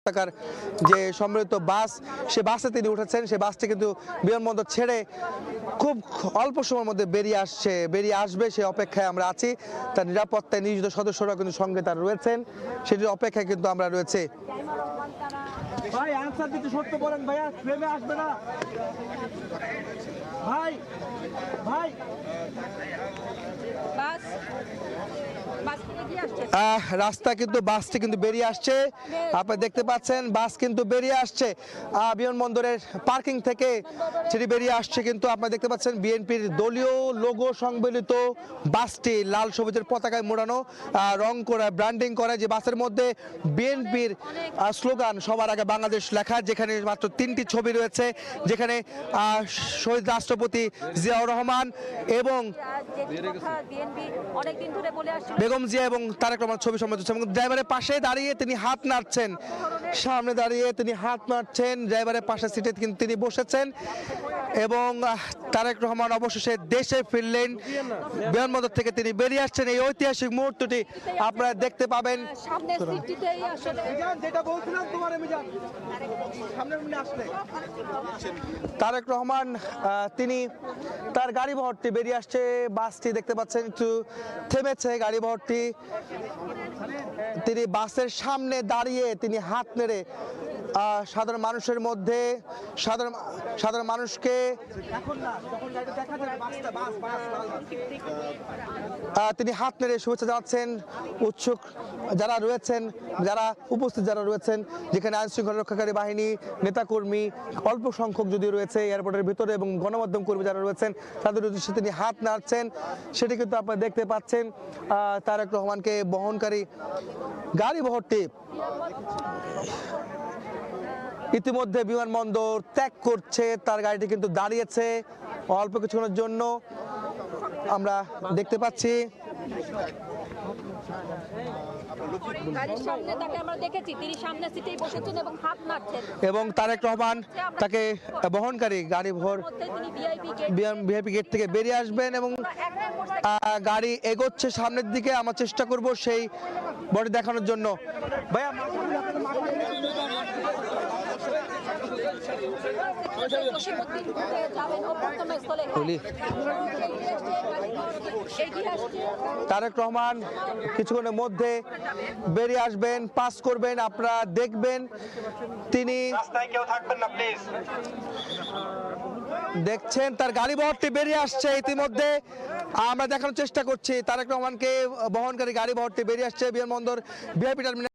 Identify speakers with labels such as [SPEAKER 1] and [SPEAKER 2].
[SPEAKER 1] টাকার যে সম্মিলিত বাস, সে বাসে তিনি উঠেছেন। সে বাসটি কিন্তু বিমানবন্দর ছেড়ে খুব অল্প সময়ের মধ্যে বেরিয়ে আসবে সে অপেক্ষায় আমরা আছি। তার নিরাপত্তায় নিয়োজিত সদস্যরা কিন্তু সঙ্গে তার রয়েছেন, সেটির অপেক্ষায় কিন্তু আমরা রয়েছে।
[SPEAKER 2] ভাই আনসার দিতে সত্য বলেন ভাইয়া, ফ্রেমে আসবে না ভাই। ভাই
[SPEAKER 3] বাস
[SPEAKER 1] রাস্তা কিন্তু বাসটি কিন্তু বেরিয়ে আসছে, আপনারা দেখতে পাচ্ছেন বাস কিন্তু বেরিয়ে আসছে বিমানবন্দরের পার্কিং থেকে, সেটি বেরিয়ে আসছে। কিন্তু আপনারা দেখতে পাচ্ছেন বিএনপির দলীয় লোগো সংবলিত বাসটি লাল সবুজের পতাকায় মোড়ানো, রং করা, ব্র্যান্ডিং করা, যে বাসের মধ্যে বিএনপির স্লোগান সবার আগে বাংলাদেশ লেখা, যেখানে মাত্র 3টি ছবি রয়েছে, যেখানে শহীদ রাষ্ট্রপতি জিয়াউর রহমান এবং বেগম জিয়া এবং তারেক রহমান ছবি সম্বলিত এবং ড্রাইভারের পাশে দাঁড়িয়ে তিনি হাত নাড়ছেন, সামনে দাঁড়িয়ে তিনি হাত নাড়ছেন, ড্রাইভারের পাশে সিটে কিন্তু তিনি বসেছেন এবং তারেক রহমান অবশেষে দেশে ফিরলেন, বিমানবন্দর থেকে তিনি বেরিয়ে আসছেন। এই ঐতিহাসিক মুহূর্তটি আপনারা দেখতে পাবেন। তারেক রহমান তিনি তার গাড়ি বহরটি বেরিয়ে আসছে, বাসটি দেখতে পাচ্ছেন একটু থেমেছে গাড়ি বহরটি, তিনি বাসের সামনে দাঁড়িয়ে তিনি হাত নেড়ে সাধারণ মানুষের মধ্যে সাধারণ মানুষকে তিনি হাত নেড়ে শুভেচ্ছা জানাচ্ছেন। উৎসুক যারা রয়েছেন, যারা উপস্থিত যারা রয়েছেন, যেখানে আইন শৃঙ্খলা রক্ষাকারী বাহিনী, নেতাকর্মী অল্প সংখ্যক যদিও রয়েছে এয়ারপোর্টের ভিতরে, এবং গণমাধ্যম কর্মী যারা রয়েছেন তাদের উদ্দেশ্যে তিনি হাত নাড়ছেন, সেটি কিন্তু আপনারা দেখতে পাচ্ছেন। তারেক রহমানকে বহনকারী গাড়ি বহরটি ইতিমধ্যে বিমানবন্দর ত্যাগ করছে, তার গাড়িটি কিন্তু দাঁড়িয়েছে অল্প কিছুক্ষণের জন্য, আমরা দেখতে পাচ্ছি। এবং তারেক রহমান তাকে বহনকারী গাড়ি ভোর ভিআইপি গেট থেকে বেরিয়ে আসবেন এবং গাড়ি এগোচ্ছে সামনের দিকে। আমরা চেষ্টা করব সেই বডি দেখানোর জন্য। ভাইয়া তারেক রহমান কিছুক্ষণের মধ্যে বেরিয়ে আসবেন, পাস করবেন, আপনারা দেখবেন তিনি দেখছেন তার গাড়ি বহরটি বেরিয়ে আসছে। ইতিমধ্যে আমরা দেখানোর চেষ্টা করছি তারেক রহমানকে বহনকারী গাড়ি বহরটি বেরিয়ে আসছে বিমানবন্দর ভিআইপি টার্মিনাল।